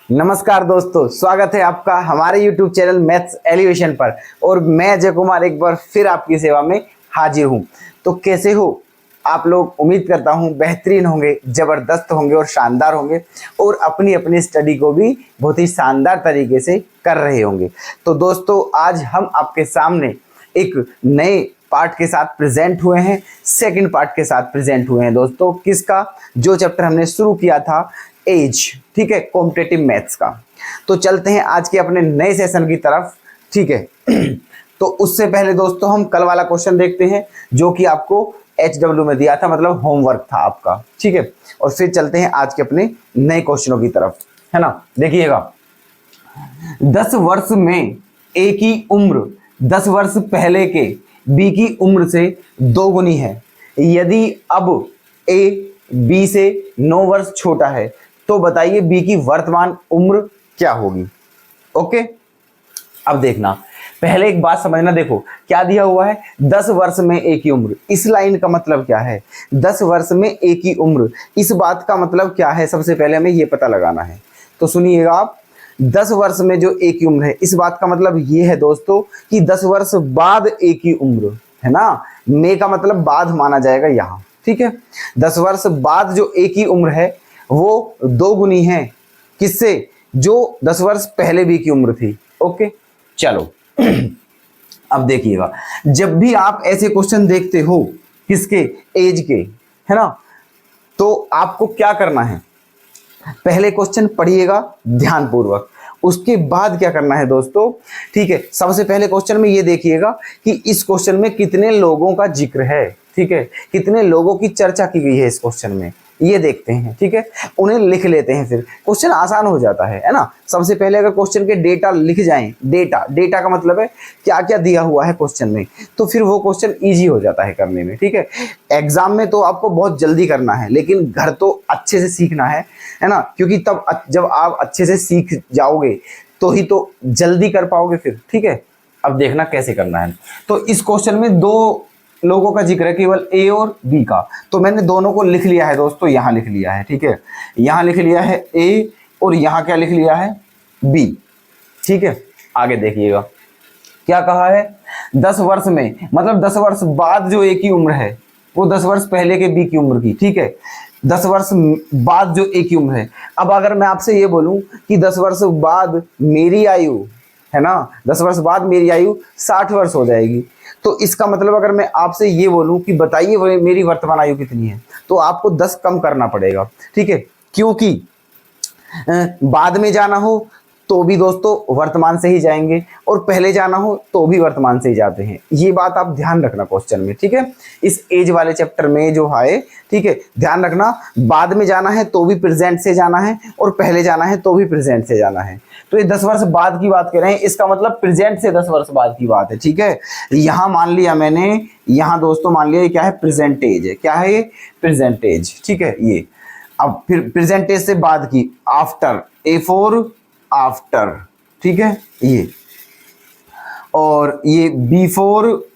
नमस्कार दोस्तों, स्वागत है आपका हमारे YouTube चैनल मैथ्स एलिवेशन पर। और मैं अजय कुमार एक बार फिर आपकी सेवा में हाजिर हूं। तो कैसे हो आप लोग? उम्मीद करता हूं बेहतरीन होंगे, ज़बरदस्त होंगे और शानदार होंगे, और अपनी अपनी स्टडी को भी बहुत ही शानदार तरीके से कर रहे होंगे। तो दोस्तों, आज हम आपके सामने एक नए पार्ट के साथ प्रेजेंट हुए हैं, सेकंड पार्ट के साथ प्रेजेंट हुए हैं दोस्तों। किसका? जो चैप्टर हमने शुरू किया था, एज, ठीक है, कॉम्पिटिटिव मैथ्स का। तो चलते हैं आज के अपने नए सेशन की तरफ, ठीक है। तो उससे पहले दोस्तों हम कल वाला क्वेश्चन देखते हैं जो कि आपको HW में दिया था, मतलब होमवर्क था आपका, ठीक है। और फिर चलते हैं आज के अपने नए क्वेश्चनों की तरफ, है ना। देखिएगा, 10 वर्ष में A की उम्र 10 वर्ष पहले के B की उम्र से 2 गुनी है। यदि अब A B से 9 वर्ष छोटा है तो बताइए B की वर्तमान उम्र क्या होगी। ओके, अब देखना, पहले एक बात समझना। देखो क्या दिया हुआ है, 10 वर्ष में A की उम्र। इस लाइन का मतलब क्या है? 10 वर्ष में A की उम्र, इस बात का मतलब क्या है? सबसे पहले हमें ये पता लगाना है। तो सुनिएगा आप, 10 वर्ष में जो A की उम्र है, इस बात का मतलब ये है दोस्तों कि 10 वर्ष बाद A की उम्र है ना। मे का मतलब बाद माना जाएगा यहाँ, ठीक है। 10 वर्ष बाद जो A की उम्र है वो 2 गुनी है किससे? जो 10 वर्ष पहले B की उम्र थी। ओके, चलो। अब देखिएगा, जब भी आप ऐसे क्वेश्चन देखते हो किसके? एज के, है ना, तो आपको क्या करना है? पहले क्वेश्चन पढ़िएगा ध्यानपूर्वक, उसके बाद क्या करना है दोस्तों, ठीक है। सबसे पहले क्वेश्चन में ये देखिएगा कि इस क्वेश्चन में कितने लोगों का जिक्र है, ठीक है, कितने लोगों की चर्चा की गई है इस क्वेश्चन में, ये देखते हैं, ठीक है। उन्हें लिख लेते हैं, फिर क्वेश्चन आसान हो जाता है ना। सबसे पहले अगर क्वेश्चन के डेटा लिख जाएं, डेटा का मतलब है क्या क्या दिया हुआ है क्वेश्चन में, तो फिर वो क्वेश्चन इजी हो जाता है करने में, ठीक है। एग्जाम में तो आपको बहुत जल्दी करना है, लेकिन घर तो अच्छे से सीखना है ना, क्योंकि तब जब आप अच्छे से सीख जाओगे तो ही तो जल्दी कर पाओगे फिर, ठीक है। अब देखना कैसे करना है। तो इस क्वेश्चन में 2 लोगों का जिक्र है, केवल A और B का। तो मैंने दोनों को लिख लिया है दोस्तों, यहाँ लिख लिया है, ठीक है। यहाँ लिख लिया है A और यहाँ क्या लिख लिया है? B, ठीक है। आगे देखिएगा क्या कहा है, 10 वर्ष में, मतलब 10 वर्ष बाद जो A की उम्र है वो 10 वर्ष पहले के B की उम्र की, ठीक है। 10 वर्ष बाद जो A की उम्र है। अब अगर मैं आपसे ये बोलूं कि 10 वर्ष बाद मेरी आयु, है ना, 10 वर्ष बाद मेरी आयु 60 वर्ष हो जाएगी, तो इसका मतलब अगर मैं आपसे ये बोलूं कि बताइए मेरी वर्तमान आयु कितनी है, तो आपको 10 कम करना पड़ेगा, ठीक है। क्योंकि बाद में जाना हो तो भी दोस्तों वर्तमान से ही जाएंगे, और पहले जाना हो तो भी वर्तमान से ही जाते हैं। ये बात आप ध्यान रखना क्वेश्चन में, ठीक है। इस एज वाले चैप्टर में जो है, ठीक है, ध्यान रखना, बाद में जाना है तो भी प्रेजेंट से जाना है, और पहले जाना है तो भी प्रेजेंट से जाना है। तो ये 10 वर्ष बाद की बात कर रहे हैं, इसका मतलब प्रेजेंट से 10 वर्ष बाद की बात है, ठीक है। यहाँ मान लिया मैंने, यहाँ दोस्तों मान लिया ये क्या है? प्रेजेंटेज है। क्या है ये? प्रेजेंटेज, ठीक है। ये अब फिर प्रेजेंटेज से बाद की, आफ्टर, A4 आफ्टर, ठीक है, ये। और ये बिफोर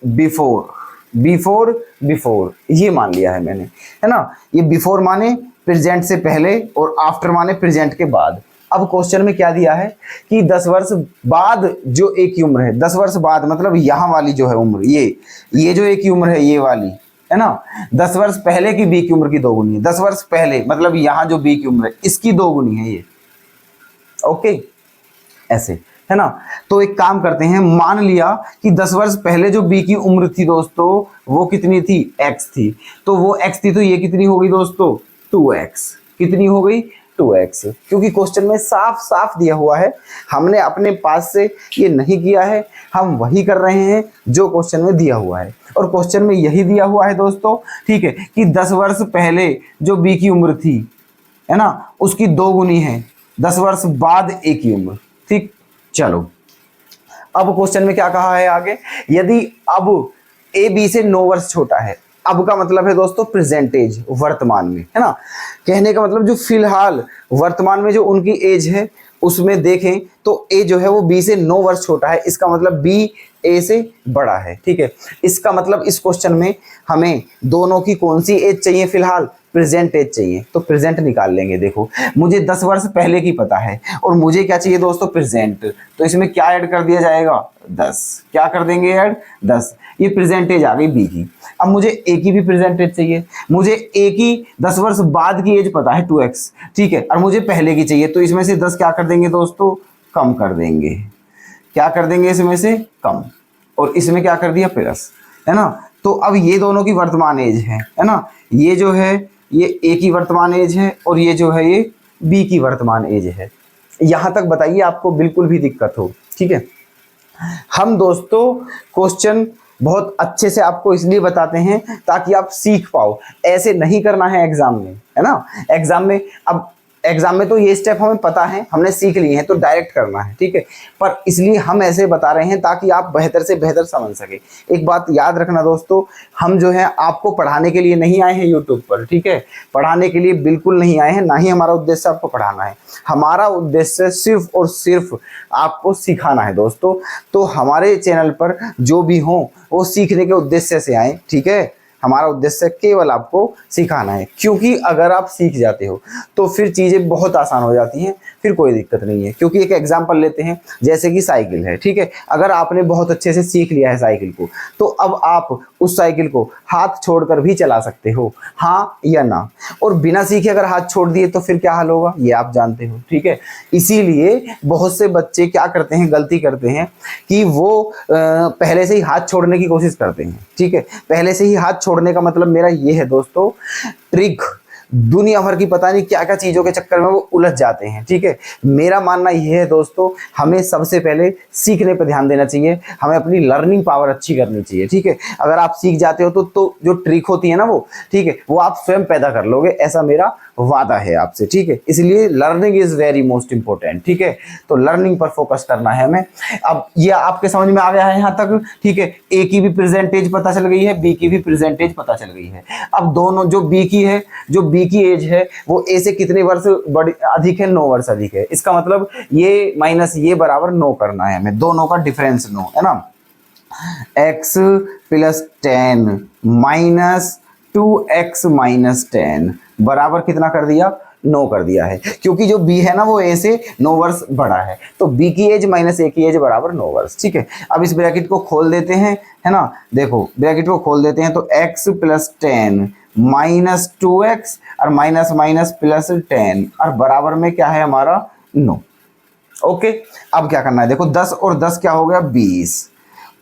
ये मान लिया है मैंने, है ना। ये बिफोर माने प्रेजेंट से पहले और आफ्टर माने प्रेजेंट के बाद। अब क्वेश्चन में क्या दिया है कि 10 वर्ष बाद जो A की उम्र है, 10 वर्ष बाद मतलब यहाँ वाली जो है उम्र, ये जो A की उम्र है ये वाली, है ना। 10 वर्ष पहले की B की उम्र की 2 गुनी है। 10 वर्ष पहले मतलब यहाँ जो B की उम्र है इसकी 2 गुनी है ये। ओके, ऐसे, है ना। तो एक काम करते हैं, मान लिया कि 10 वर्ष पहले जो B की उम्र थी दोस्तों वो कितनी थी? X थी। तो वो X थी, तो ये कितनी हो गई दोस्तों? 2X। कितनी हो गई? 2X। क्योंकि क्वेश्चन में साफ साफ दिया हुआ है, हमने अपने पास से ये नहीं किया है, हम वही कर रहे हैं जो क्वेश्चन में दिया हुआ है। और क्वेश्चन में यही दिया हुआ है दोस्तों, ठीक है, कि 10 वर्ष पहले जो B की उम्र थी, है ना, उसकी 2 गुनी है 10 वर्ष बाद A की उम्र, ठीक। चलो, अब क्वेश्चन में क्या कहा है आगे, यदि अब A B से 9 वर्ष छोटा है। अब का मतलब है दोस्तों प्रेजेंटेज, वर्तमान में, है ना। कहने का मतलब जो फिलहाल वर्तमान में जो उनकी एज है उसमें देखें तो A जो है वो B से 9 वर्ष छोटा है। इसका मतलब B ए से बड़ा है। ठीक है, इसका मतलब इस क्वेश्चन में हमें दोनों की कौन सी एज चाहिए, फिलहाल प्रेजेंट एज चाहिए, तो प्रेजेंट निकाल लेंगे। देखो मुझे 10 वर्ष पहले की पता है और मुझे क्या चाहिए दोस्तों, प्रेजेंट, तो इसमें क्या ऐड कर दिया जाएगा, 10, क्या कर देंगे ऐड, 10, ये प्रेजेंट एज आ गई बी की। अब मुझे ए की भी प्रेजेंट एज चाहिए, मुझे ए की 10 वर्ष बाद की एज पता है 2x, ठीक है, और मुझे पहले की चाहिए, तो इसमें से 10 क्या कर देंगे दोस्तों, कम कर देंगे, क्या कर देंगे इसमें से कम, और इसमें क्या कर दिया प्लस, है ना। तो अब ये दोनों की वर्तमान एज है ना, ये जो है ये ए की वर्तमान एज है और ये जो है ये बी की वर्तमान एज है। यहां तक बताइए आपको बिल्कुल भी दिक्कत हो, ठीक है। हम दोस्तों क्वेश्चन बहुत अच्छे से आपको इसलिए बताते हैं ताकि आप सीख पाओ, ऐसे नहीं करना है एग्जाम में, है ना। एग्जाम में तो ये स्टेप हमें पता है, हमने सीख लिए हैं, तो डायरेक्ट करना है, ठीक है। पर इसलिए हम ऐसे बता रहे हैं ताकि आप बेहतर से बेहतर समझ सके। एक बात याद रखना दोस्तों, हम जो है आपको पढ़ाने के लिए नहीं आए हैं यूट्यूब पर, ठीक है, पढ़ाने के लिए बिल्कुल नहीं आए हैं, ना ही हमारा उद्देश्य आपको पढ़ाना है। हमारा उद्देश्य सिर्फ और सिर्फ आपको सिखाना है दोस्तों। तो हमारे चैनल पर जो भी हो वो सीखने के उद्देश्य से आए, ठीक है। हमारा उद्देश्य केवल आपको सिखाना है, क्योंकि अगर आप सीख जाते हो तो फिर चीज़ें बहुत आसान हो जाती हैं, फिर कोई दिक्कत नहीं है। क्योंकि एक एग्जांपल लेते हैं, जैसे कि साइकिल है, ठीक है, अगर आपने बहुत अच्छे से सीख लिया है साइकिल को, तो अब आप उस साइकिल को हाथ छोड़कर भी चला सकते हो, हाँ या ना। और बिना सीखे अगर हाथ छोड़ दिए तो फिर क्या हाल होगा, ये आप जानते हो, ठीक है। इसीलिए बहुत से बच्चे क्या करते हैं, गलती करते हैं कि वो पहले से ही हाथ छोड़ने की कोशिश करते हैं, ठीक है। पहले से ही हाथ छोड़ने का मतलब मेरा ये है दोस्तों, ट्रिक दुनिया भर की पता नहीं क्या क्या चीजों के चक्कर में वो उलझ जाते हैं, ठीक है। मेरा मानना यह है दोस्तों, हमें सबसे पहले सीखने पर ध्यान देना चाहिए, हमें अपनी लर्निंग पावर अच्छी करनी चाहिए, ठीक है। अगर आप सीख जाते हो तो जो ट्रिक होती है ना वो, ठीक है, वो आप स्वयं पैदा कर लोगे, ऐसा मेरा वादा है आपसे, ठीक है। इसलिए learning is very most important, ठीक है। तो लर्निंग पर फोकस करना है हमें। अब ये आपके समझ में आ गया है यहाँ तक, ठीक है। ए की भी प्रेजेंटेज पता चल गई है, बी की भी प्रेजेंटेज पता चल गई है। अब दोनों जो बी की है, जो बी की एज है वो ए से कितने वर्ष बड़ी अधिक है, 9 वर्ष अधिक है। इसका मतलब ये माइनस ये बराबर 9 करना है हमें, दोनों का डिफरेंस 9 है ना। x + 10 माइनस 2x - 10 बराबर कितना कर दिया, 9 कर दिया है। क्योंकि जो b है ना वो a से 9 वर्ष बड़ा है, तो b की एज माइनस a की एज बराबर 9 वर्ष, ठीक है। अब इस ब्रैकेट को खोल देते हैं, है ना। देखो ब्रैकेट को खोल देते हैं तो x + 10 माइनस 2x और माइनस माइनस प्लस 10 और बराबर में क्या है हमारा 9। ओके, अब क्या करना है, देखो 10 और 10 क्या हो गया 20,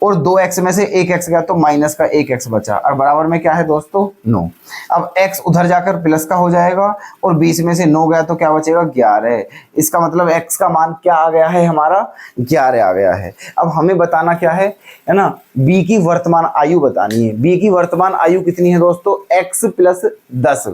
और 2x में से 1x गया तो माइनस का 1x बचा, और बराबर में क्या है दोस्तों 9। अब x उधर जाकर प्लस का हो जाएगा और 20 में से 9 गया तो क्या बचेगा 11। इसका मतलब x का मान क्या आ गया है हमारा 11 आ गया है। अब हमें बताना क्या है ना, b की वर्तमान आयु बतानी है। b की वर्तमान आयु कितनी है दोस्तों, x + 10,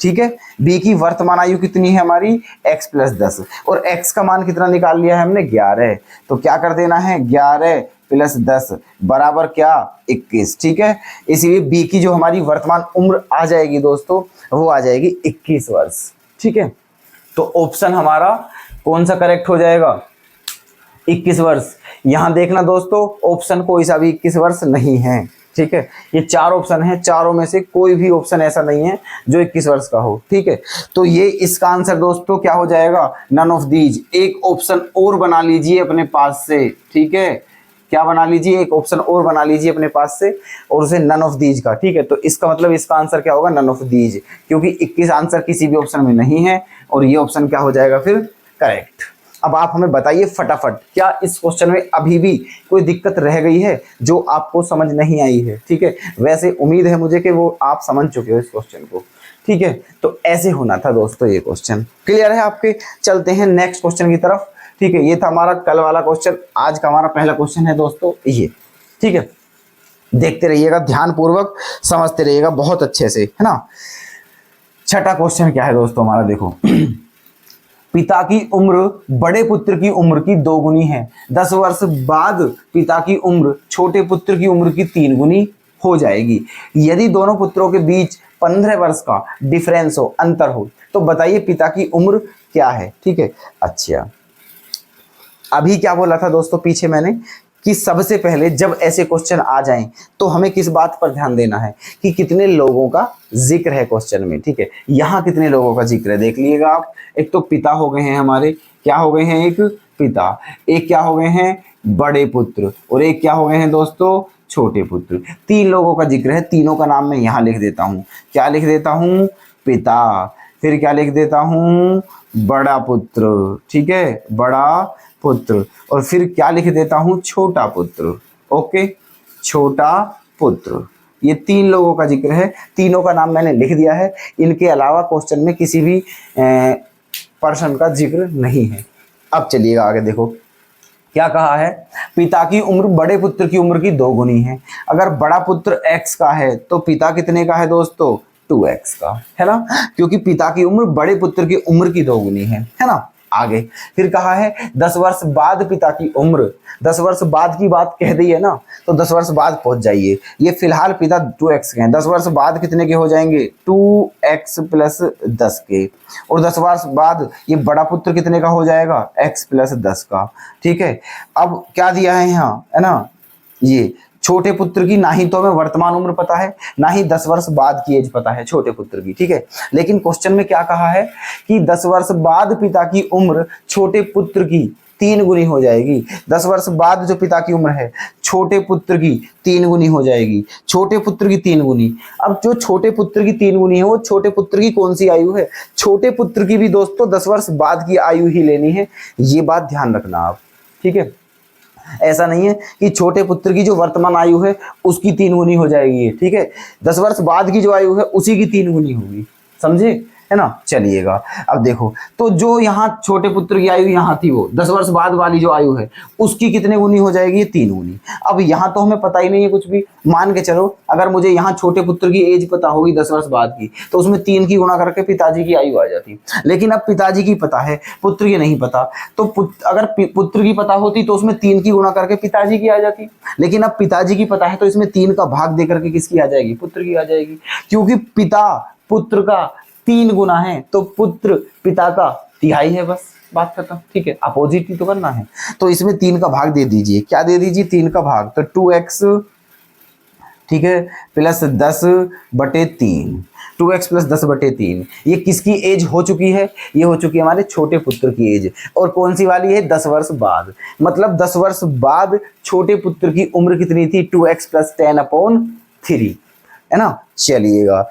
ठीक है। b की वर्तमान आयु कितनी है हमारी, x + 10, और x का मान कितना निकाल लिया है हमने 11, तो क्या कर देना है 11 + 10 बराबर क्या 21, ठीक है। इसलिए b की जो हमारी वर्तमान उम्र आ जाएगी दोस्तों वो आ जाएगी 21 वर्ष, ठीक है। तो ऑप्शन हमारा कौन सा करेक्ट हो जाएगा, 21 वर्ष। यहां देखना दोस्तों, ऑप्शन कोई सा भी 21 वर्ष नहीं है, ठीक है। ये 4 ऑप्शन है, चारों में से कोई भी ऑप्शन ऐसा नहीं है जो 21 वर्ष का हो, ठीक है। तो ये इसका आंसर दोस्तों क्या हो जाएगा, नन ऑफ दीज। एक ऑप्शन और बना लीजिए अपने पास से, ठीक है। क्या बना लीजिए, एक ऑप्शन और बना लीजिए अपने पास से और उसे नन ऑफ दीज का, ठीक है। तो इसका मतलब इसका आंसर क्या होगा, नन ऑफ दीज, क्योंकि 21 आंसर किसी भी ऑप्शन में नहीं है और ये ऑप्शन क्या हो जाएगा फिर करेक्ट। अब आप हमें बताइए फटाफट, क्या इस क्वेश्चन में अभी भी कोई दिक्कत रह गई है जो आपको समझ नहीं आई है, ठीक है। वैसे उम्मीद है मुझे कि वो आप समझ चुके हो इस क्वेश्चन को, ठीक है। तो ऐसे होना था दोस्तों, ये क्वेश्चन क्लियर है आपके। चलते हैं नेक्स्ट क्वेश्चन की तरफ, ठीक है। ये था हमारा कल वाला क्वेश्चन, आज का हमारा पहला क्वेश्चन है दोस्तों ये, ठीक है। देखते रहिएगा, ध्यान पूर्वक समझते रहिएगा बहुत अच्छे से, है ना। छठा क्वेश्चन क्या है दोस्तों हमारा, देखो पिता की उम्र बड़े पुत्र की उम्र की 2 गुनी है, 10 वर्ष बाद पिता की उम्र छोटे पुत्र की उम्र की 3 गुनी हो जाएगी। यदि दोनों पुत्रों के बीच 15 वर्ष का डिफरेंस हो, अंतर हो, तो बताइए पिता की उम्र क्या है, ठीक है। अच्छा, अभी क्या बोला था दोस्तों पीछे मैंने कि सबसे पहले जब ऐसे क्वेश्चन आ जाएं तो हमें किस बात पर ध्यान देना है कि कितने लोगों का जिक्र है क्वेश्चन में। ठीक है, यहाँ कितने लोगों का जिक्र है देख लीजिएगा आप। एक तो पिता हो गए हैं हमारे, क्या हो गए हैं, एक पिता, एक क्या हो गए हैं, बड़े पुत्र, और एक क्या हो गए हैं दोस्तों, छोटे पुत्र। 3 लोगों का जिक्र है, तीनों का नाम मैं यहाँ लिख देता हूँ। क्या लिख देता हूँ, पिता, फिर क्या लिख देता हूँ, बड़ा पुत्र, ठीक है, बड़ा पुत्र, और फिर क्या लिख देता हूँ, छोटा पुत्र। ओके, छोटा पुत्र। ये 3 लोगों का जिक्र है, तीनों का नाम मैंने लिख दिया है। इनके अलावा क्वेश्चन में किसी भी पर्सन का जिक्र नहीं है। अब चलिएगा आगे, देखो क्या कहा है, पिता की उम्र बड़े पुत्र की उम्र की 2 गुनी है। अगर बड़ा पुत्र x का है तो पिता कितने का है दोस्तों, 2x का, है ना, क्योंकि पिता की उम्र बड़े पुत्र की उम्र की 2 गुनी है ना। आगे फिर कहा है 10 वर्ष बाद पिता की उम्र, 10 वर्ष बाद की बात कह दी है ना, तो 10 वर्ष बाद पहुंच जाइए। ये फिलहाल पिता 2x के हैं, 10 वर्ष बाद कितने के हो जाएंगे, 2x प्लस 10 के, और 10 वर्ष बाद ये बड़ा पुत्र कितने का हो जाएगा, x प्लस 10 का। ठीक है, अब क्या दिया है यहाँ, है ना, ये छोटे पुत्र की ना ही तो हमें वर्तमान उम्र पता है, ना ही 10 वर्ष बाद की एज पता है छोटे पुत्र की। ठीक है, लेकिन क्वेश्चन में क्या कहा है कि 10 वर्ष बाद पिता की उम्र छोटे पुत्र की 3 गुनी हो जाएगी। 10 वर्ष बाद जो पिता की उम्र है छोटे पुत्र की 3 गुनी हो जाएगी, छोटे पुत्र की 3 गुनी। अब जो छोटे पुत्र की 3 गुनी है वो छोटे पुत्र की कौन सी आयु है, छोटे पुत्र की भी दोस्तों 10 वर्ष बाद की आयु ही लेनी है, ये बात ध्यान रखना आप। ठीक है, ऐसा नहीं है कि छोटे पुत्र की जो वर्तमान आयु है उसकी 3 गुनी हो जाएगी। ठीक है, 10 वर्ष बाद की जो आयु है उसी की 3 गुनी होगी, समझे, है ना। चलिएगा अब देखो, तो जो यहाँ छोटे पुत्र की आयु यहाँ थी वो 10 वर्ष बाद वाली जो आयु है उसकी कितने गुनी हो जाएगी, 3 गुनी। अब यहाँ तो हमें पता ही नहीं है कुछ भी, मान के चलो अगर मुझे यहाँ छोटे पुत्र की एज पता होगी 10 वर्ष बाद की, तो उसमें 3 की गुणा करके पिताजी की आयु आ जाती। लेकिन अब पिताजी की पता है, पुत्र की नहीं पता, तो अगर पुत्र की पता होती तो उसमें 3 की गुणा करके पिताजी की आ जाती। लेकिन अब पिताजी की पता है तो इसमें 3 का भाग दे करके किसकी आ जाएगी, पुत्र की आ जाएगी, क्योंकि पिता पुत्र का 3 गुना है तो पुत्र पिता का तिहाई है, बस बात खत्म। ठीक है, अपोजिट ही तो करना है, तो इसमें 3 का भाग दे दीजिए। क्या दे दीजिए, 3 का भाग, तो 2x, ठीक है, प्लस 10/3, 2x प्लस 10/3। ये किसकी एज हो चुकी है, ये हो चुकी है हमारे छोटे पुत्र की एज, और कौन सी वाली है, 10 वर्ष बाद। मतलब 10 वर्ष बाद छोटे पुत्र की उम्र कितनी थी, 2x प्लस 10/3, है ना। चलिएगा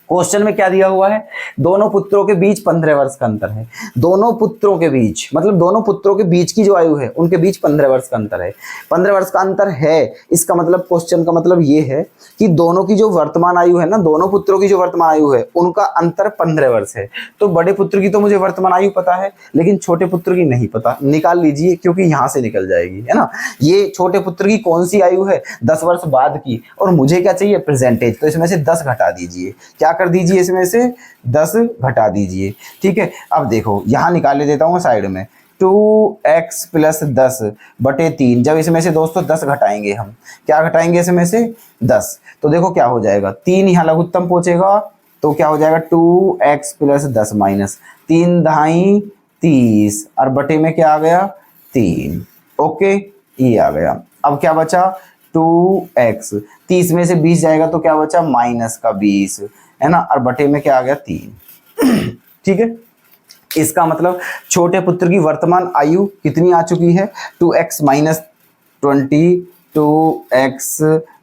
क्वेश्चन में क्या दिया हुआ है, दोनों पुत्रों के बीच 15 वर्ष का अंतर है। दोनों पुत्रों के बीच मतलब दोनों पुत्रों के बीच की जो आयु है उनके बीच 15 वर्ष का अंतर है। 15 वर्ष का अंतर है, इसका मतलब क्वेश्चन का मतलब ये है कि दोनों की जो वर्तमान आयु है ना, दोनों पुत्रों की जो वर्तमान आयु है उनका अंतर 15 वर्ष है। तो बड़े पुत्र की तो मुझे वर्तमान आयु पता है, लेकिन छोटे पुत्र की नहीं पता। निकाल लीजिए क्योंकि यहाँ से निकल जाएगी, है ना। ये छोटे पुत्र की कौन सी आयु है, 10 वर्ष बाद की, और मुझे क्या चाहिए, प्रेजेंटेज, तो इसमें से 10 घटा दीजिए। क्या कर दीजिए, इसमें से 10 घटा दीजिए। ठीक है, अब देखो यहाँ निकाल देता हूँ साइड में, 2x प्लस 10/3। जब इसमें से दोस्तों 10 घटाएंगे हम, क्या घटाएंगे इसमें से 10, तो देखो क्या हो जाएगा, 3 यहाँ लघुत्तम पहुंचेगा तो क्या हो जाएगा, 2x प्लस 10 माइनस 3 दहाई 30, और बटे में क्या आ गया, 3। ओके, ये आ गया। अब क्या बचा, 2x, 30 में से 20 जाएगा तो क्या बचा, -20, है ना, और बटे में क्या आ गया, 3। ठीक है, इसका मतलब छोटे पुत्र की वर्तमान आयु कितनी आ चुकी है, 2x माइनस 20, 2x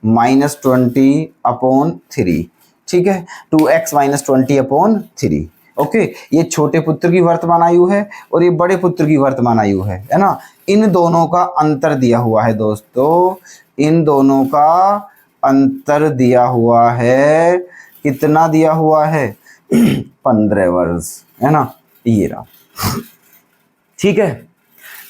माइनस 20/3। ठीक है, 2x माइनस 20/3। ओके, ये छोटे पुत्र की वर्तमान आयु है और ये बड़े पुत्र की वर्तमान आयु है ना। इन दोनों का अंतर दिया हुआ है दोस्तों, इन दोनों का अंतर दिया हुआ है, कितना दिया हुआ है, 15 वर्ष, है ना, ये रहा। ठीक है,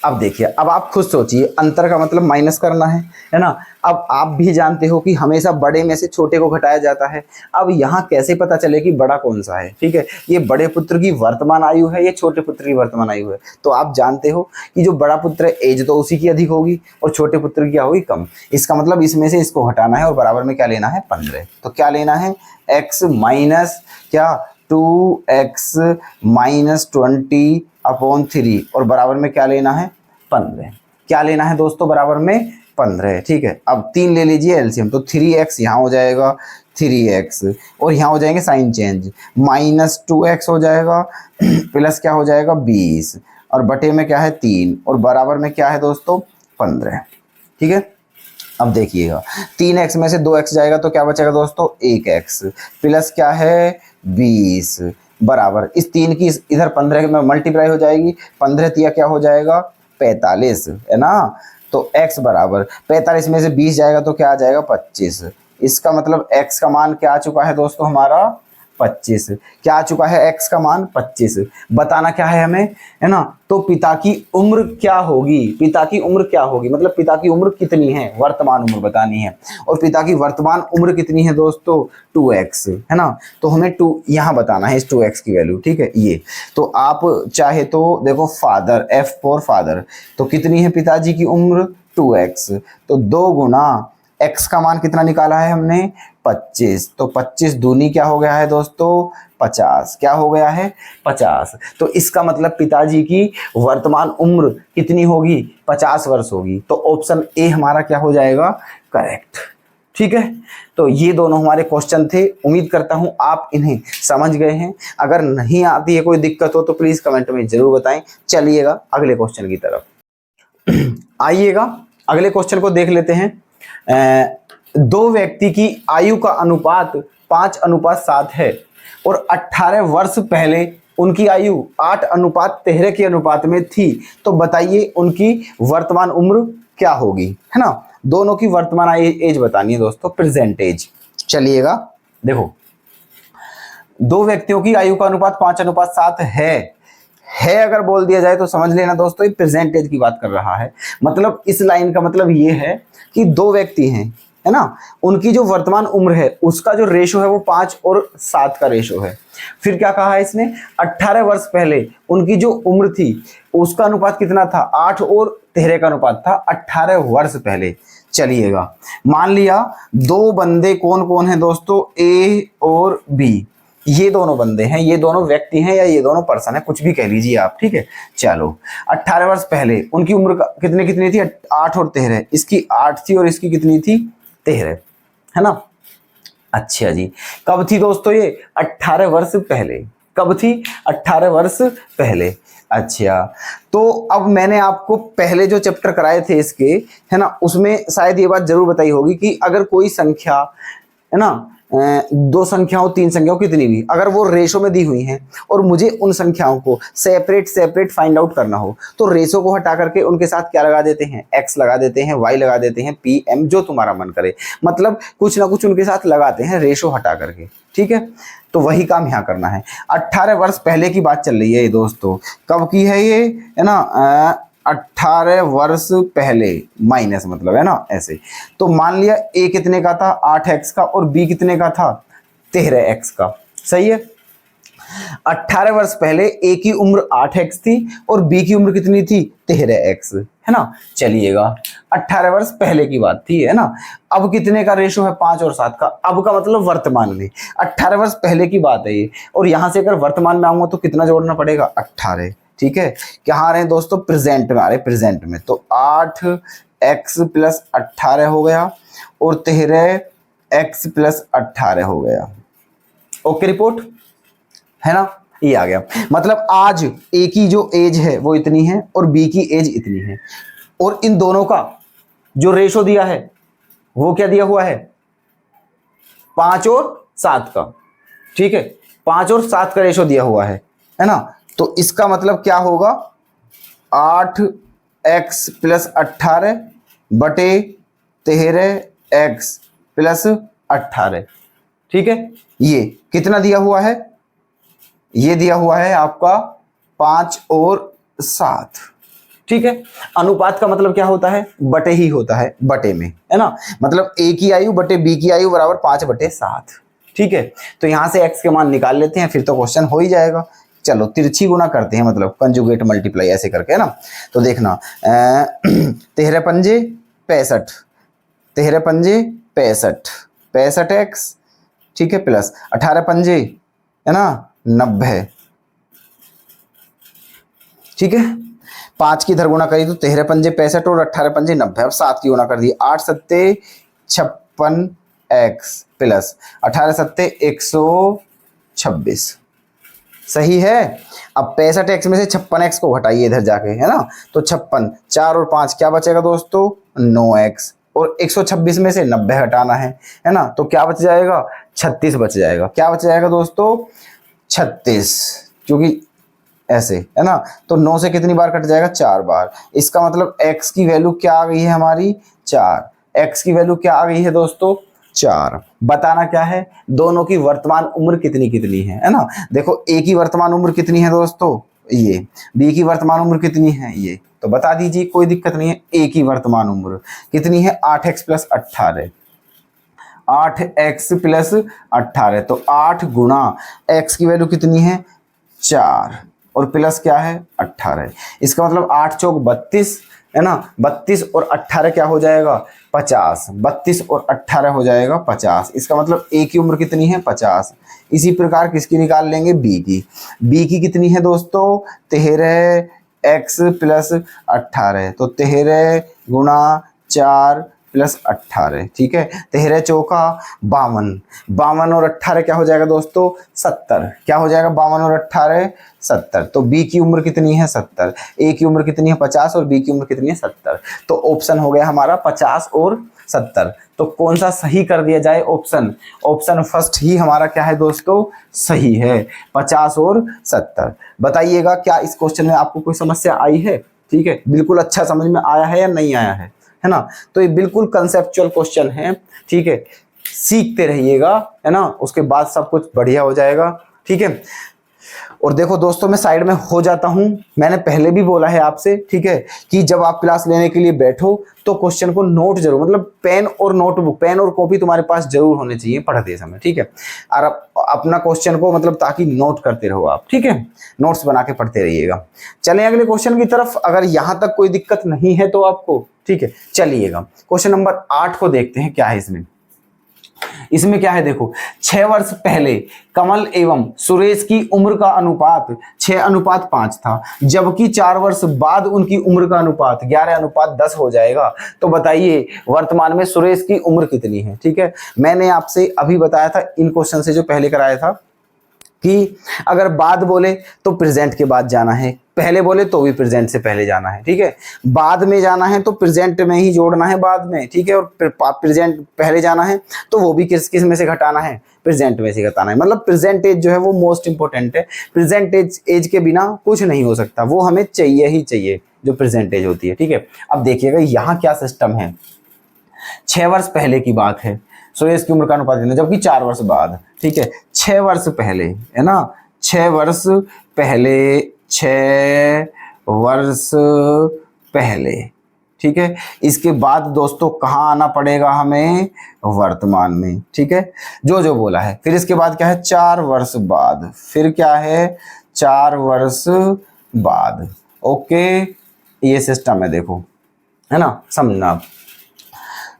अब देखिए, अब आप खुद सोचिए, अंतर का मतलब माइनस करना है ना। अब आप भी जानते हो कि हमेशा बड़े में से छोटे को घटाया जाता है। अब यहाँ कैसे पता चले कि बड़ा कौन सा है, ठीक है, ये बड़े पुत्र की वर्तमान आयु है, ये छोटे पुत्र की वर्तमान आयु है। तो आप जानते हो कि जो बड़ा पुत्र है एज तो उसी की अधिक होगी और छोटे पुत्र की क्या होगी, कम। इसका मतलब इसमें से इसको हटाना है और बराबर में क्या लेना है, 15। तो क्या लेना है, x माइनस क्या, 2x माइनस 20/3, और बराबर में क्या लेना है, 15। क्या लेना है दोस्तों, बराबर में 15। ठीक है, अब 3 ले लीजिए एलसीएम, तो 3x यहाँ हो जाएगा 3x, और यहाँ हो जाएंगे साइन चेंज, -2x हो जाएगा प्लस क्या हो जाएगा 20, और बटे में क्या है 3, और बराबर में क्या है दोस्तों 15। ठीक है, अब देखिएगा 3x में से 2x जाएगा तो क्या बचेगा दोस्तों 1x, प्लस क्या है 20, बराबर इस 3 की इधर 15 में मल्टीप्लाई हो जाएगी, 15 तिया क्या हो जाएगा 45, है ना। तो x बराबर 45 में से 20 जाएगा तो क्या आ जाएगा 25। इसका मतलब x का मान क्या आ चुका है दोस्तों हमारा 25। क्या आ चुका है x का मान 25। बताना क्या है हमें, है ना। तो पिता की उम्र क्या होगी, पिता की उम्र क्या होगी, मतलब पिता की उम्र कितनी है, वर्तमान उम्र बतानी है। और पिता की वर्तमान उम्र कितनी है दोस्तों 2x, है ना। तो हमें 2 यहाँ बताना है, इस 2x की वैल्यू। ठीक है, ये तो आप चाहे तो देखो फादर, F फॉर फादर, तो कितनी है पिताजी की उम्र 2x, तो 2 गुना x का मान कितना निकाला है हमने 25, तो 25 दूनी क्या हो गया है दोस्तों 50, क्या हो गया है 50। तो इसका मतलब पिताजी की वर्तमान उम्र कितनी होगी 50 वर्ष होगी। तो ऑप्शन ए हमारा क्या हो जाएगा करेक्ट। ठीक है, तो ये दोनों हमारे क्वेश्चन थे, उम्मीद करता हूं आप इन्हें समझ गए हैं। अगर नहीं आती है कोई दिक्कत हो तो प्लीज कमेंट में जरूर बताएं। चलिएगा अगले क्वेश्चन की तरफ आइएगा, अगले क्वेश्चन को देख लेते हैं। 2 व्यक्ति की आयु का अनुपात 5:7 है और 18 वर्ष पहले उनकी आयु 8:13 के अनुपात में थी, तो बताइए उनकी वर्तमान उम्र क्या होगी, है ना। दोनों की वर्तमान एज बतानी है दोस्तों, प्रेजेंट एज। चलिएगा देखो, 2 व्यक्तियों की आयु का अनुपात 5:7 है अगर बोल दिया जाए तो समझ लेना दोस्तों ये प्रेजेंट एज की बात कर रहा है। मतलब इस लाइन का मतलब ये है कि 2 व्यक्ति हैं, है ना, उनकी जो वर्तमान उम्र है उसका जो रेशो है वो 5 और 7 का रेशो है। फिर क्या कहा है इसने, 18 वर्ष पहले उनकी जो उम्र थी उसका अनुपात कितना था 8 और 13 का अनुपात था 18 वर्ष पहले। चलिएगा मान लिया 2 बंदे कौन कौन है दोस्तों, ए और बी, ये दोनों बंदे हैं, ये दोनों व्यक्ति हैं या ये दोनों पर्सन है, कुछ भी कह लीजिए आप। ठीक है, चलो 18 वर्ष पहले उनकी उम्र कितनी थी 8 और 13, इसकी 8 थी और इसकी कितनी थी 13, है ना। अच्छा जी, कब थी दोस्तों ये 18 वर्ष पहले, कब थी 18 वर्ष पहले। अच्छा, तो अब मैंने आपको पहले जो चैप्टर कराए थे इसके, है ना, उसमें शायद ये बात जरूर बताई होगी कि अगर कोई संख्या, है ना, 2 संख्याओं 3 संख्याओं कितनी भी, अगर वो रेशो में दी हुई हैं और मुझे उन संख्याओं को सेपरेट फाइंड आउट करना हो तो रेशो को हटा करके उनके साथ क्या लगा देते हैं, x लगा देते हैं, y लगा देते हैं, p m जो तुम्हारा मन करे, मतलब कुछ ना कुछ उनके साथ लगाते हैं रेशो हटा करके। ठीक है, तो वही काम यहाँ करना है। 18 वर्ष पहले की बात चल रही है ये दोस्तों, कब की है ये, है ना, 18 वर्ष पहले माइनस मतलब, है ना, ऐसे। तो मान लिया a कितने का था 8x का और b कितने का था 13x का, सही है। 18 वर्ष पहले a की उम्र 8x थी और b की उम्र कितनी थी 13x, है ना। चलिएगा 18 वर्ष पहले की बात थी, है ना। अब कितने का रेशो है 5 और 7 का, अब का मतलब वर्तमान में, 18 वर्ष पहले की बात है ये, और यहां से अगर वर्तमान में आऊंगा तो कितना जोड़ना पड़ेगा 18। ठीक है, क्या आ रहे हैं दोस्तों प्रेजेंट में आ रहे, प्रेजेंट में, तो 8x + 18 हो गया और 13x + 18 हो गया। ओके रिपोर्ट, है ना, ये आ गया। मतलब आज ए की जो एज है वो इतनी है और बी की एज इतनी है, और इन दोनों का जो रेशो दिया है वो क्या दिया हुआ है 5 और 7 का। ठीक है, 5 और 7 का रेशो दिया हुआ है ना। तो इसका मतलब क्या होगा 8x + 18 बटे 13x + 18। ठीक है, ये कितना दिया हुआ है, ये दिया हुआ है आपका 5 और 7। ठीक है, अनुपात का मतलब क्या होता है बटे ही होता है, बटे में, है ना, मतलब a की आयु बटे b की आयु बराबर 5/7। ठीक है, तो यहां से x के मान निकाल लेते हैं, फिर तो क्वेश्चन हो ही जाएगा। चलो तिरछी गुना करते हैं, मतलब कंजुगेट मल्टीप्लाई ऐसे करके, है ना। तो देखना 13 पंजे 65, 13 पंजे 65, 65x, ठीक है, प्लस 18 पंजे, है ना, 90। ठीक है, 5 की इधर गुणा करी तो 13 पंजे 65 और 18 पंजे 90। अब 7 की गुणा कर दी, 8 सत्ते 56 एक्स प्लस 18 सत्ते 126। सही है। अब 65 एक्स में से 56 एक्स को घटाइए इधर जाके, है ना, तो 56, 4 और 5 क्या बचेगा दोस्तों, 9 एक्स, और 126 में से 90 हटाना है ना, तो क्या बच जाएगा, 36 बच जाएगा। क्या बच जाएगा दोस्तों, 36, क्योंकि ऐसे, है ना, तो 9 से कितनी बार कट जाएगा, 4 बार। इसका मतलब x की वैल्यू क्या आ गई है हमारी, 4। x की वैल्यू क्या आ गई है दोस्तों, 4। बताना क्या है, दोनों की वर्तमान उम्र कितनी कितनी है ना। देखो a की वर्तमान उम्र कितनी है दोस्तों, ये, b की वर्तमान उम्र कितनी है, ये, तो बता दीजिए, कोई दिक्कत नहीं है। a की वर्तमान उम्र कितनी है, 8x प्लस 18, 8x प्लस 18, तो 8 गुणा x की वैल्यू कितनी है, 4, और प्लस क्या है, 18। इसका मतलब 8 चौक 32, है ना, 32 और 18 क्या हो जाएगा, 50। 32 और 18 हो जाएगा 50। इसका मतलब a की उम्र कितनी है, 50। इसी प्रकार किसकी निकाल लेंगे, b की। b की कितनी है दोस्तों, 13x प्लस 18, तो 13 गुणा 4 प्लस 18, ठीक है। 13 चौका 52, 52 और 18 क्या हो जाएगा दोस्तों, 70। क्या हो जाएगा, 52 और 18 70। तो b की उम्र कितनी है, 70। a की उम्र कितनी है, 50, और b की उम्र कितनी है, 70। तो ऑप्शन हो गया हमारा 50 और 70। तो कौन सा सही कर दिया जाए, ऑप्शन फर्स्ट ही हमारा क्या है दोस्तों, सही है, 50 और 70। बताइएगा क्या इस क्वेश्चन में आपको कोई समस्या आई है, ठीक है, बिल्कुल अच्छा समझ में आया है या नहीं आया है ना। तो ये बिल्कुल कंसेप्चुअल क्वेश्चन है, ठीक है, सीखते रहिएगा, है ना, उसके बाद सब कुछ बढ़िया हो जाएगा, ठीक है। और देखो दोस्तों, मैं साइड में हो जाता हूं, मैंने पहले भी बोला है आपसे, ठीक है, कि जब आप क्लास लेने के लिए बैठो तो क्वेश्चन को नोट जरूर, मतलब पेन और नोटबुक, पेन और कॉपी तुम्हारे पास जरूर होने चाहिए पढ़ते समय, ठीक है। और अपना क्वेश्चन को मतलब ताकि नोट करते रहो आप, ठीक है, नोट्स बना के पढ़ते रहिएगा। चलें अगले क्वेश्चन की तरफ। अगर यहां तक कोई दिक्कत नहीं है तो आपको, ठीक है, चलिएगा क्वेश्चन नंबर 8 को देखते हैं क्या है इसमें क्या है। देखो, 6 वर्ष पहले कमल एवं सुरेश की उम्र का अनुपात 6:5 था, जबकि 4 वर्ष बाद उनकी उम्र का अनुपात 11:10 हो जाएगा। तो बताइए वर्तमान में सुरेश की उम्र कितनी है, ठीक है। मैंने आपसे अभी बताया था इन क्वेश्चन से जो पहले कराया था कि अगर बाद बोले तो प्रेजेंट के बाद जाना है, पहले बोले तो भी प्रेजेंट से पहले जाना है, ठीक है। बाद में जाना है तो प्रेजेंट में ही जोड़ना है बाद में, ठीक है। और प्रेजेंट पहले जाना है तो वो भी किस में से घटाना है, प्रेजेंट में से घटाना है। मतलब प्रेजेंट एज जो है वो मोस्ट इंपॉर्टेंट है। प्रेजेंट एज के बिना कुछ नहीं हो सकता, वो हमें चाहिए ही चाहिए, जो प्रेजेंट एज होती है, ठीक है। अब देखिएगा यहाँ क्या सिस्टम है, 6 वर्ष पहले की बात है, सुरेश की उम्र का अनुपात देना, जबकि 4 वर्ष बाद, ठीक है। 6 वर्ष पहले, है ना, 6 वर्ष पहले, 6 वर्ष पहले, ठीक है। इसके बाद दोस्तों कहाँ आना पड़ेगा हमें, वर्तमान में, ठीक है, जो बोला है। फिर इसके बाद क्या है, 4 वर्ष बाद, फिर क्या है, 4 वर्ष बाद, ओके। ये सिस्टम है, देखो, है ना, समझना आप।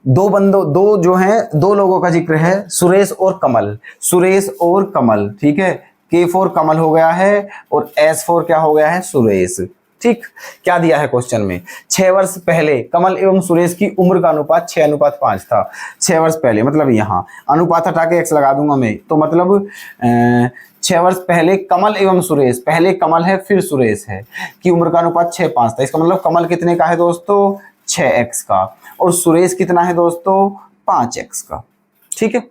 दो जो हैं, दो लोगों का जिक्र है, सुरेश और कमल, सुरेश और कमल, ठीक है। K4 कमल हो गया है और S4 क्या हो गया है, सुरेश, ठीक। क्या दिया है क्वेश्चन में, 6 वर्ष पहले कमल एवं सुरेश की उम्र का अनुपात 6:5 था। 6 वर्ष पहले मतलब यहाँ अनुपात हटा के x लगा दूंगा मैं, तो मतलब 6 वर्ष पहले कमल एवं सुरेश, पहले कमल है फिर सुरेश है, की उम्र का अनुपात 6:5 था। इसका मतलब कमल कितने का है दोस्तों, 6x का, और सुरेश कितना है दोस्तों, 5x का, ठीक है।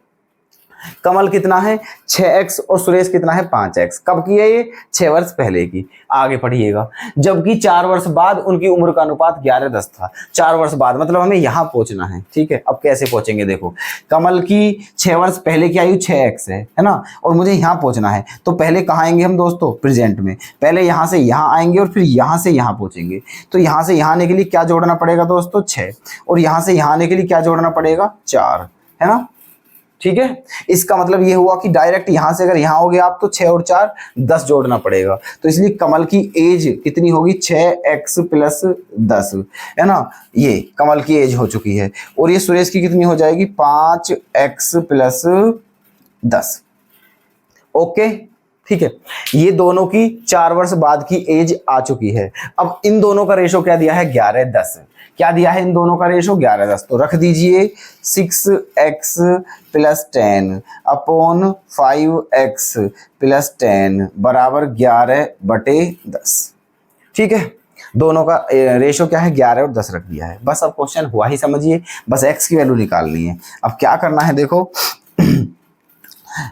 कमल कितना है, 6x, और सुरेश कितना है, 5x। कब की है ये, 6 वर्ष पहले की। आगे पढ़िएगा, जबकि 4 वर्ष बाद उनकी उम्र का अनुपात 11:10 था। 4 वर्ष बाद मतलब हमें यहां पहुंचना है, ठीक है। अब कैसे पहुंचेंगे, देखो, कमल की 6 वर्ष पहले की आयु 6x है ना, और मुझे यहां पहुंचना है, तो पहले कहाँ आएंगे हम दोस्तों, प्रेजेंट में। पहले यहां से यहां आएंगे और फिर यहां से यहां पहुंचेंगे। तो यहां से यहां आने के लिए क्या जोड़ना पड़ेगा दोस्तों, 6, और यहां से यहां आने के लिए क्या जोड़ना पड़ेगा, 4, है ना, ठीक है। इसका मतलब ये हुआ कि डायरेक्ट यहां से अगर यहां हो गया आप, तो 6 और 4 10 जोड़ना पड़ेगा। तो इसलिए कमल की एज कितनी होगी, 6x प्लस 10, है ना, ये कमल की एज हो चुकी है। और ये सुरेश की कितनी हो जाएगी, 5x प्लस 10, ओके। ठीक है, ये दोनों की 4 वर्ष बाद की एज आ चुकी है। अब इन दोनों का रेशो क्या दिया है, 11:10। क्या दिया है इन दोनों का रेशो, 11:10। तो रख दीजिए 6x + 10 अपॉन 5x + 10 बराबर 11/10। ठीक है, दोनों का रेशो क्या है, 11 और 10 रख दिया है। बस अब क्वेश्चन हुआ ही समझिए, बस x की वैल्यू निकालनी है। अब क्या करना है, देखो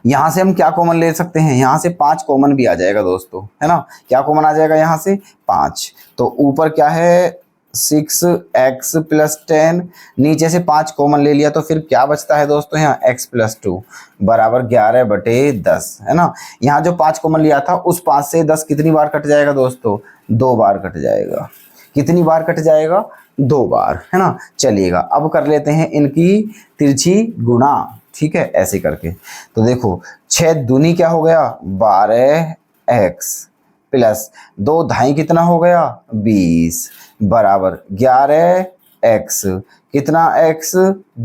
यहां से हम क्या कॉमन ले सकते हैं, यहां से 5 कॉमन भी आ जाएगा दोस्तों, है ना। क्या कॉमन आ जाएगा यहां से, 5। तो ऊपर क्या है 6x + 10, नीचे से 5 कॉमन ले लिया तो फिर क्या बचता है दोस्तों, यहाँ x + 2 बराबर 11/10, है ना। यहाँ जो 5 कॉमन लिया था उस 5 से 10 कितनी बार कट जाएगा दोस्तों, 2 बार कट जाएगा। कितनी बार कट जाएगा, 2 बार, है ना। चलिएगा अब कर लेते हैं इनकी तिरछी गुणा, ठीक है, ऐसे करके। तो देखो 6 दूनी क्या हो गया, 12x प्लस 2 ढाई कितना हो गया, 20 बराबर 11x। कितना x,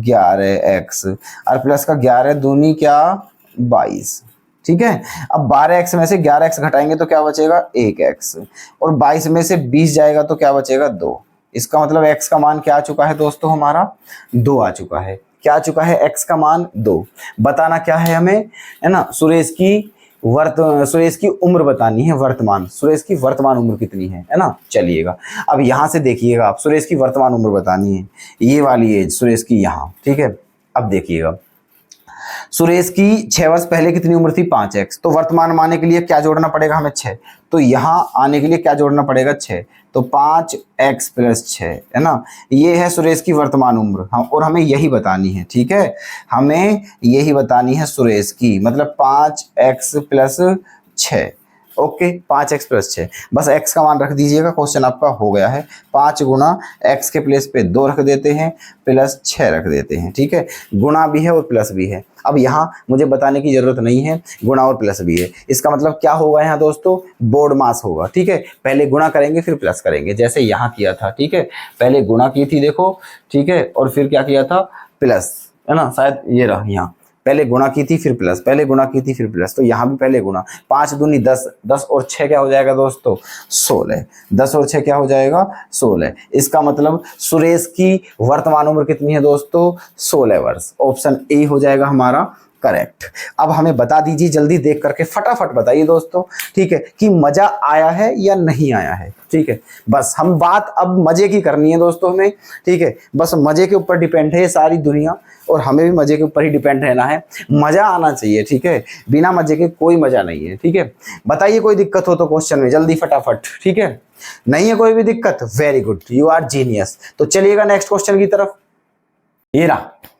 11x और प्लस का 11 दूनी क्या, 22। ठीक है, अब 12x में से 11x घटाएंगे तो क्या बचेगा, 1x और 22 में से 20 जाएगा तो क्या बचेगा, 2। इसका मतलब x का मान क्या आ चुका है दोस्तों, हमारा 2 आ चुका है। क्या आ चुका है, x का मान 2। बताना क्या है हमें, है ना, सुरेश की उम्र बतानी है, वर्तमान, सुरेश की वर्तमान उम्र कितनी है ना। चलिएगा अब यहां से देखिएगा, आप सुरेश की वर्तमान उम्र बतानी है, ये वाली एज सुरेश की यहाँ, ठीक है। अब देखिएगा सुरेश की 6 वर्ष पहले कितनी उम्र थी, 5x। तो वर्तमान में आने के लिए क्या जोड़ना पड़ेगा हमें, 6। तो यहाँ आने के लिए क्या जोड़ना पड़ेगा, 6। तो 5x + 6, है ना। ये है सुरेश की वर्तमान उम्र, हम और हमें यही बतानी है, ठीक है, हमें यही बतानी है सुरेश की, मतलब 5x + 6। ओके, 5x + 6, बस x का मान रख दीजिएगा, क्वेश्चन आपका हो गया है। 5 गुना x के प्लेस पे 2 रख देते हैं, प्लस 6 रख देते हैं, ठीक है। गुणा भी है और प्लस भी है। अब यहाँ मुझे बताने की जरूरत नहीं है, गुणा और प्लस भी है, इसका मतलब क्या होगा यहाँ दोस्तों, बोर्ड मास होगा, ठीक है। पहले गुणा करेंगे फिर प्लस करेंगे, जैसे यहाँ किया था, ठीक है। पहले गुणा की थी देखो, ठीक है, और फिर क्या किया था, प्लस, है ना, शायद ये रहा यहाँ, पहले गुणा की थी फिर प्लस, पहले गुणा की थी फिर प्लस, तो यहाँ भी पहले गुणा। 5 दूनी 10, 10 और 6 क्या हो जाएगा दोस्तों, 16। 10 और 6 क्या हो जाएगा, 16। इसका मतलब सुरेश की वर्तमान उम्र कितनी है दोस्तों, 16 वर्ष। ऑप्शन ए हो जाएगा हमारा करेक्ट। अब हमें बता दीजिए जल्दी देख करके, फटाफट बताइए दोस्तों, ठीक है, कि मजा आया है या नहीं आया है, ठीक है। बस हम बात अब मजे की करनी है दोस्तों हमें, ठीक है। बस मजे के ऊपर डिपेंड है ये सारी दुनिया, और हमें भी मजे के ऊपर ही डिपेंड रहना है। मजा आना चाहिए, ठीक है, बिना मजे के कोई मजा नहीं है, ठीक है। बताइए कोई दिक्कत हो तो क्वेश्चन में जल्दी फटाफट, ठीक है। नहीं है कोई भी दिक्कत, very good, you are genius. तो चलिएगा नेक्स्ट क्वेश्चन की तरफ। ये रहा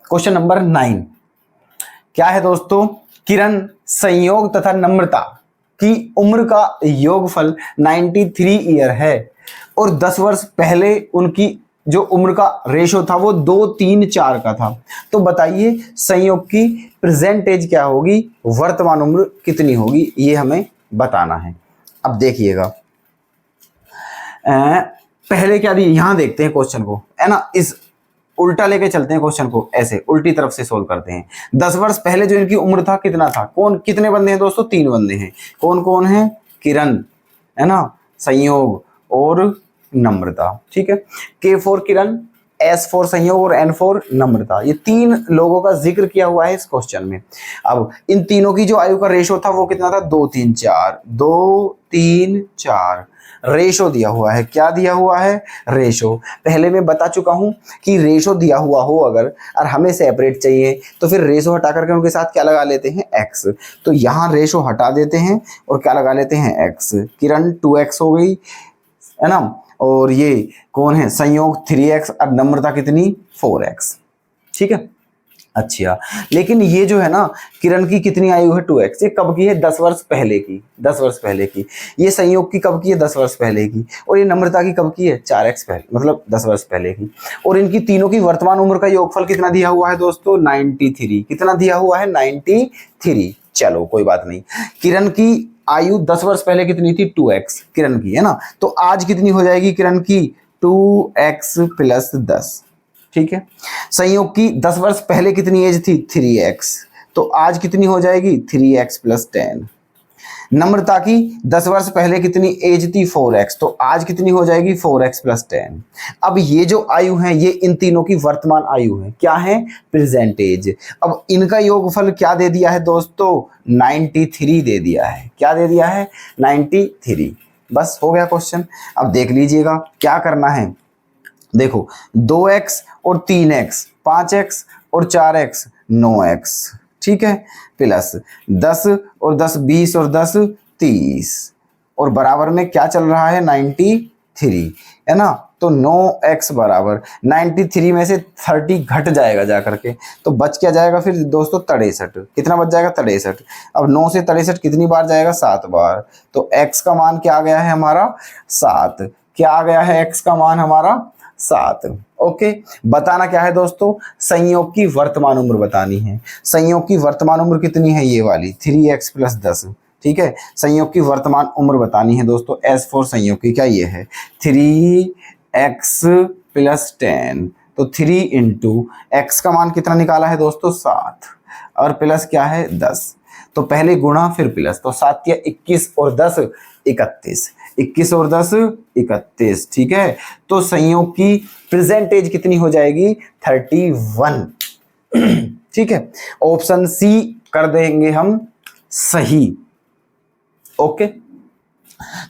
क्वेश्चन नंबर 9। क्या है दोस्तों, किरण, संयोग तथा नम्रता की उम्र का योगफल 93 ईयर है और 10 वर्ष पहले उनकी जो उम्र का रेशो था वो 2, 3, 4 का था। तो बताइए संयोग की प्रेजेंट एज क्या होगी, वर्तमान उम्र कितनी होगी, ये हमें बताना है। अब देखिएगा पहले क्या दी, यहां देखते हैं क्वेश्चन को, है ना, इस उल्टा लेके चलते हैं क्वेश्चन को, ऐसे उल्टी तरफ से सोल्व करते हैं। 10 वर्ष पहले जो इनकी उम्र था कितना था, कौन कितने बंदे हैं दोस्तों, 3 बंदे हैं। कौन कौन है, किरण, है ना, संयोग और नम्रता, ठीक है। K for Kiran, S for संयोग और N फॉर नम्रता, ये 3 लोगों का जिक्र किया हुआ है इस क्वेश्चन में। अब इन तीनों की जो आयु का रेशो था वो कितना था, 2, 3, 4, 2, 3, 4 रेशो दिया हुआ है। क्या दिया हुआ है, रेशो। पहले मैं बता चुका हूं कि रेशो दिया हुआ हो अगर और हमें सेपरेट चाहिए तो फिर रेशो हटा करके उनके साथ क्या लगा लेते हैं, x। तो यहाँ रेशो हटा देते हैं और क्या लगा लेते हैं, x। किरण 2x हो गई, है ना, और ये कौन है, संयोग 3x और नम्रता कितनी, 4x, ठीक है। अच्छा, लेकिन ये जो है ना, किरण की कितनी आयु है, 2x, ये कब की है, 10 वर्ष पहले की, 10 वर्ष पहले की। ये संयोग की कब की है, 10 वर्ष पहले की। और ये नम्रता की कब की है, 4x पहले, मतलब 10 वर्ष पहले की। और इनकी तीनों की वर्तमान उम्र का योगफल कितना दिया हुआ है दोस्तों, 93। कितना दिया हुआ है, 93। चलो कोई बात नहीं। किरण की आयु 10 वर्ष पहले कितनी थी, 2x किरण की, है ना। तो आज कितनी हो जाएगी किरण की, 2x + 10, ठीक है। संयोग की 10 वर्ष पहले कितनी एज थी, 3x, तो आज कितनी हो जाएगी, 3x + 10। नम्रता की 10 वर्ष पहले कितनी एज थी 4x, तो आज कितनी हो जाएगी 4x + 10। अब ये जो आयु है ये इन तीनों की वर्तमान आयु है, क्या है प्रेजेंट एज। अब इनका योगफल क्या दे दिया है दोस्तों 93 दे दिया है, क्या दे दिया है 93। बस हो गया क्वेश्चन। अब देख लीजिएगा क्या करना है, देखो 2x और 3x, 5x और 4x 9x, ठीक है, प्लस 10 और 10 20 और 10 30 और बराबर में क्या चल रहा है 93, है ना। तो 9x बराबर 93 में से 30 घट जाएगा जा करके, तो बच क्या जाएगा फिर दोस्तों 63। कितना बच जाएगा 63। अब 9 से 63 कितनी बार जाएगा 7 बार, तो x का मान क्या आ गया है हमारा 7। क्या आ गया है x का मान हमारा 7। ओके, बताना क्या है दोस्तों, संयोग की वर्तमान उम्र बतानी है। संयोग की वर्तमान उम्र कितनी है ये वाली 3x + 10, ठीक है। संयोग की वर्तमान उम्र बतानी है दोस्तों, S फॉर संयोग की क्या ये है 3x + 10, तो 3 × x का मान कितना निकाला है दोस्तों 7 और प्लस क्या है 10, तो पहले गुणा फिर प्लस, तो 7 या 21 और 10 31, 21 और 10 31, ठीक है। तो संयोग की प्रेजेंट एज कितनी हो जाएगी 31, ठीक है। ऑप्शन सी कर देंगे हम सही। ओके,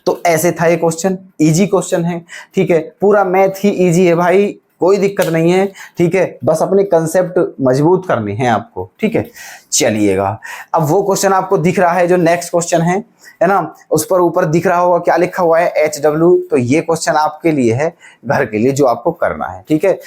तो ऐसे था ये क्वेश्चन, इजी क्वेश्चन है, ठीक है। पूरा मैथ ही इजी है भाई, कोई दिक्कत नहीं है, ठीक है। बस अपने कंसेप्ट मजबूत करने हैं आपको, ठीक है। चलिएगा, अब वो क्वेश्चन आपको दिख रहा है जो नेक्स्ट क्वेश्चन है ना, उस पर ऊपर दिख रहा होगा क्या लिखा हुआ है HW, तो ये क्वेश्चन आपके लिए है घर के लिए जो आपको करना है, ठीक है।